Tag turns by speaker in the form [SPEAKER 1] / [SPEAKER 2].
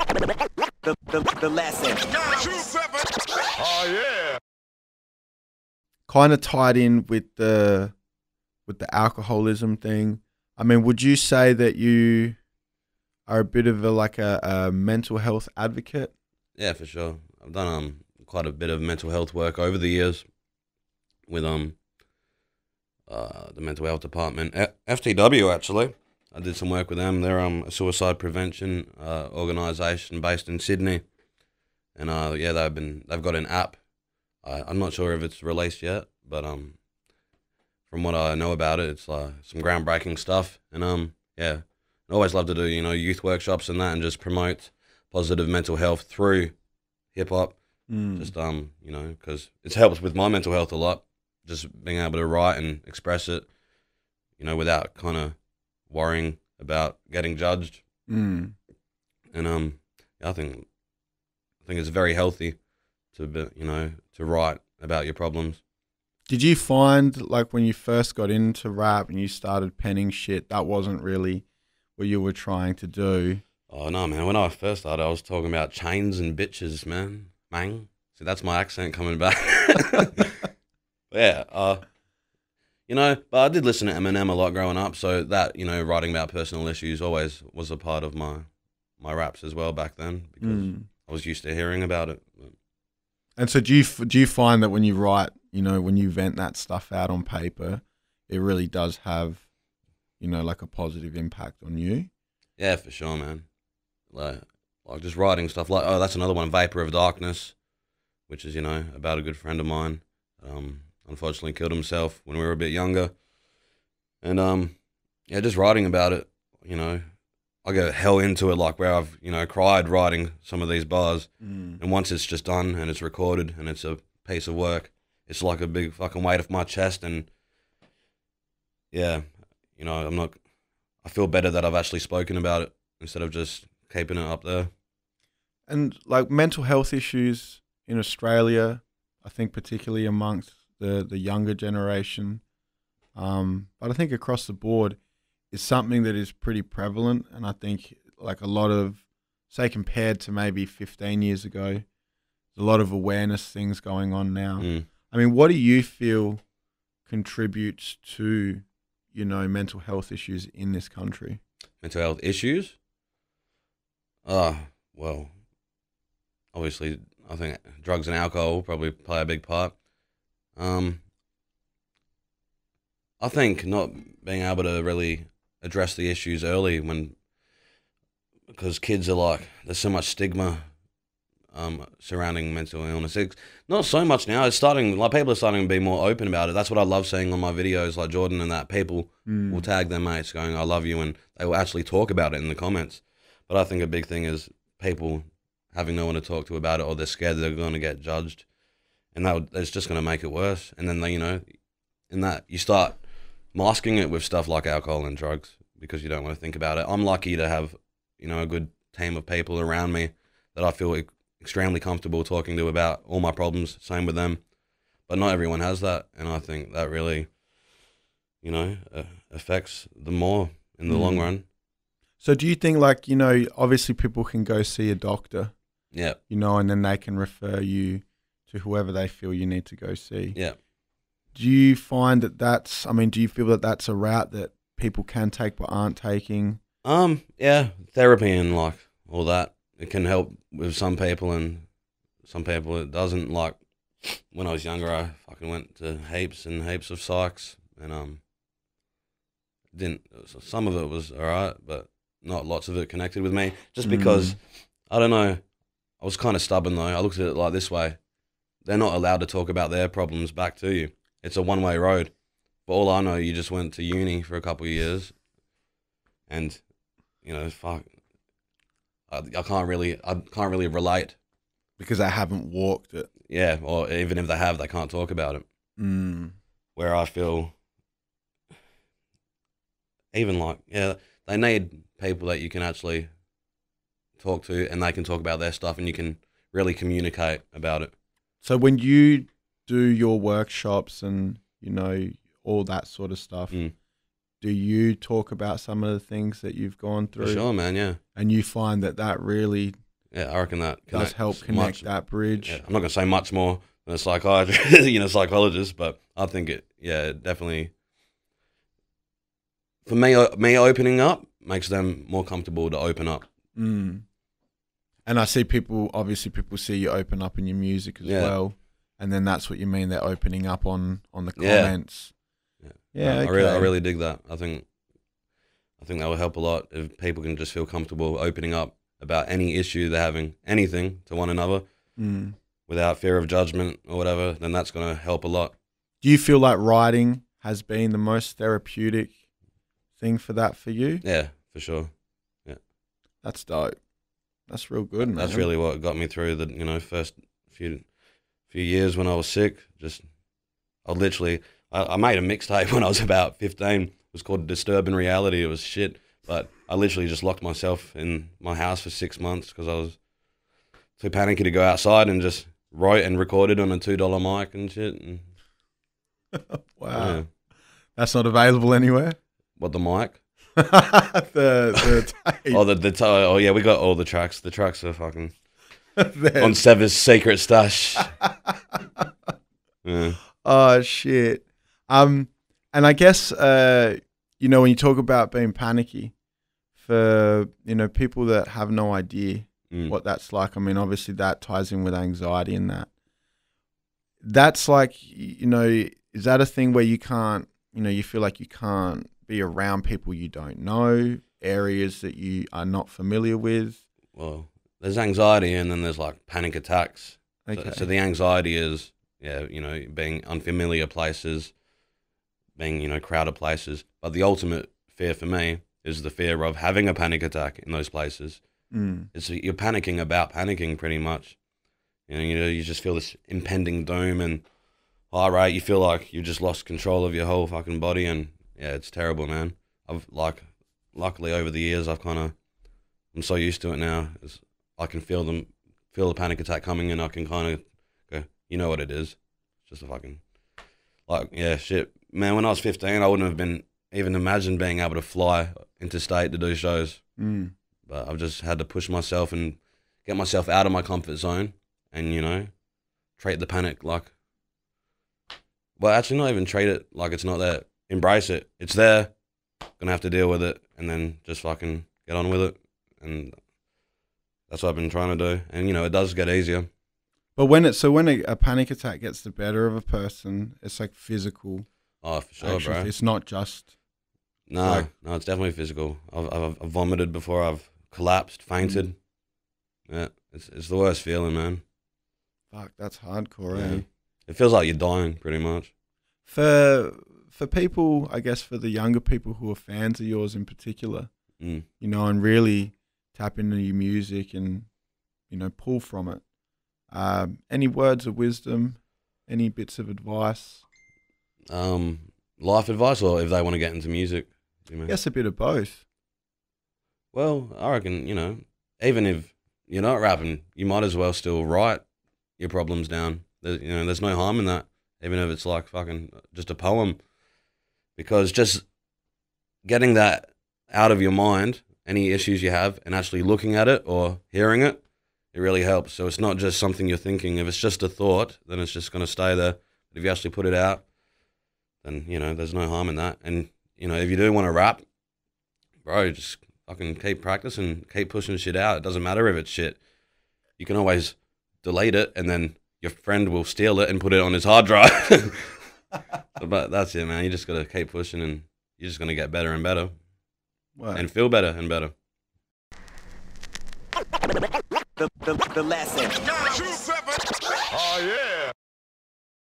[SPEAKER 1] the lesson.
[SPEAKER 2] Oh yeah.
[SPEAKER 3] Kind of tied in with the alcoholism thing. I mean, would you say that you are a bit of a mental health advocate?
[SPEAKER 4] Yeah, for sure. I've done quite a bit of mental health work over the years with the mental health department. FTW, actually. I did some work with them. They're a suicide prevention organisation based in Sydney. And yeah, they've got an app. I'm not sure if it's released yet, but from what I know about it, it's some groundbreaking stuff. And yeah, I always love to do youth workshops and that, and just promote positive mental health through hip hop. Just because it's helped with my mental health a lot. Just being able to write and express it, without kind of worrying about getting judged. And I think it's very healthy to to write about your problems.
[SPEAKER 3] Did you find, like, when you first got into rap and you started penning shit, that wasn't really what you were trying to do?
[SPEAKER 4] Oh no, man! When I first started, I was talking about chains and bitches, man. Mang. See, that's my accent coming back. Yeah, but I did listen to Eminem a lot growing up, so that, writing about personal issues always was a part of my raps as well back then, because I was used to hearing about it.
[SPEAKER 3] And so do you find that when you write, when you vent that stuff out on paper, it really does have, like a positive impact on you?
[SPEAKER 4] Yeah, for sure, man. Like just writing stuff like, that's another one, Vapor of Darkness, which is, about a good friend of mine. Unfortunately killed himself when we were a bit younger. And yeah, just writing about it, I go hell into it, like where I've, cried writing some of these bars. And once it's just done and it's recorded and it's a piece of work, it's like a big fucking weight off my chest. And yeah, I feel better that I've actually spoken about it instead of just keeping it up there.
[SPEAKER 3] And like mental health issues in Australia, I think particularly amongst the younger generation, but I think across the board, is something that is pretty prevalent. And I think, like, a lot of, say, compared to maybe 15 years ago, there's a lot of awareness things going on now. I mean, what do you feel contributes to, mental health issues in this country?
[SPEAKER 4] Mental health issues? Well, obviously, I think drugs and alcohol probably play a big part. I think not being able to really address the issues early, because kids are like, there's so much stigma surrounding mental illness. It's not so much now. It's starting, like, people are starting to be more open about it. That's what I love seeing on my videos, like Jordan and that. People will tag their mates going, I love you, and they will actually talk about it in the comments. But I think a big thing is people having no one to talk to about it, or they're scared they're going to get judged. And that's just going to make it worse. And then, in that, you start masking it with stuff like alcohol and drugs because you don't want to think about it. I'm lucky to have, a good team of people around me that I feel extremely comfortable talking to about all my problems, same with them. But not everyone has that, and I think that really, affects them more in the long run.
[SPEAKER 3] So do you think, like, obviously people can go see a doctor,
[SPEAKER 4] yeah,
[SPEAKER 3] and then they can refer you to whoever they feel you need to go see.
[SPEAKER 4] Yeah.
[SPEAKER 3] Do you find do you feel that that's a route that people can take but aren't taking?
[SPEAKER 4] Yeah, therapy and like all that, it can help with some people, and some people it doesn't. Like when I was younger, I fucking went to heaps and heaps of psychs, and some of it was alright, but not lots of it connected with me. Just because I don't know, I was kind of stubborn though. I looked at it like this way: they're not allowed to talk about their problems back to you. It's a one-way road. For all I know, you just went to uni for a couple of years, and fuck, I can't really relate
[SPEAKER 3] Because they haven't walked it.
[SPEAKER 4] Yeah, or even if they have, they can't talk about it. Where I feel, even like, yeah, they need people that you can actually talk to, and they can talk about their stuff, and you can really communicate about it.
[SPEAKER 3] So when you do your workshops and, all that sort of stuff, do you talk about some of the things that you've gone through?
[SPEAKER 4] For sure, man, yeah.
[SPEAKER 3] And you find that really
[SPEAKER 4] Yeah, I reckon that
[SPEAKER 3] does help connect that bridge.
[SPEAKER 4] Yeah, I'm not gonna say much more than a psychiatrist, psychologist, but I think it definitely. For me opening up makes them more comfortable to open up.
[SPEAKER 3] Mm. And I see people see you open up in your music as well, and then that's what you mean. They're opening up on the comments. Yeah, okay.
[SPEAKER 4] I really dig that. I think that will help a lot if people can just feel comfortable opening up about any issue they're having, anything to one another, without fear of judgment or whatever. Then that's going to help a lot.
[SPEAKER 3] Do you feel like writing has been the most therapeutic thing for that for you?
[SPEAKER 4] Yeah, for sure. Yeah,
[SPEAKER 3] that's dope. That's real good, man.
[SPEAKER 4] That's really what got me through the first few years when I was sick. Just I made a mixtape when I was about 15. It was called Disturbing Reality. It was shit, but I literally just locked myself in my house for 6 months because I was too panicky to go outside, and just wrote and recorded on a $2 mic and shit. And,
[SPEAKER 3] wow, yeah. That's not available anywhere.
[SPEAKER 4] What, the mic?
[SPEAKER 3] the tape.
[SPEAKER 4] Oh yeah, we got all the tracks. The tracks are fucking on Sever's secret stash. Yeah.
[SPEAKER 3] Oh shit. And I guess when you talk about being panicky, for people that have no idea what that's like. I mean, obviously that ties in with anxiety and that. That's like, is that a thing where you can't, you feel like you can't be around people you don't know, areas that you are not familiar with?
[SPEAKER 4] Well, there's anxiety and then there's like panic attacks.
[SPEAKER 3] Okay.
[SPEAKER 4] So the anxiety is, being unfamiliar places, being, crowded places. But the ultimate fear for me is the fear of having a panic attack in those places. It's you're panicking about panicking pretty much. You just feel this impending doom and right, you feel like you've just lost control of your whole fucking body, and yeah, it's terrible, man. Luckily over the years, I'm so used to it now. I can feel the panic attack coming, and I can kind of go, you know what it is. It's just a fucking, shit. Man, when I was 15, I wouldn't have been even imagined being able to fly interstate to do shows. But I've just had to push myself and get myself out of my comfort zone and, treat the panic like, well, actually not even treat it like it's not there. Embrace it. It's there. Gonna have to deal with it, and then just fucking get on with it. And that's what I've been trying to do. And, it does get easier.
[SPEAKER 3] But when a panic attack gets the better of a person, it's like physical.
[SPEAKER 4] Oh, for sure, bro.
[SPEAKER 3] It's not just...
[SPEAKER 4] No, it's definitely physical. I've vomited before. I've collapsed, fainted. Yeah, it's the worst feeling, man.
[SPEAKER 3] Fuck, that's hardcore, eh?
[SPEAKER 4] It feels like you're dying, pretty much.
[SPEAKER 3] For people, I guess, for the younger people who are fans of yours in particular, and really tap into your music and, pull from it. Any words of wisdom? Any bits of advice?
[SPEAKER 4] Life advice, or if they want to get into music?
[SPEAKER 3] I guess a bit of both.
[SPEAKER 4] Well, I reckon, even if you're not rapping, you might as well still write your problems down. There's no harm in that, even if it's like fucking just a poem. Because just getting that out of your mind, any issues you have, and actually looking at it or hearing it, it really helps. So it's not just something you're thinking. If it's just a thought, then it's just going to stay there. But if you actually put it out, then, there's no harm in that. And, if you do want to rap, bro, just fucking keep practicing, keep pushing shit out. It doesn't matter if it's shit. You can always delete it, and then your friend will steal it and put it on his hard drive. But that's it, man. You just got to keep pushing, and you're just going to get better and better.
[SPEAKER 3] Wow.
[SPEAKER 4] And feel better and better.
[SPEAKER 2] The lesson. 2-7. Oh, yeah.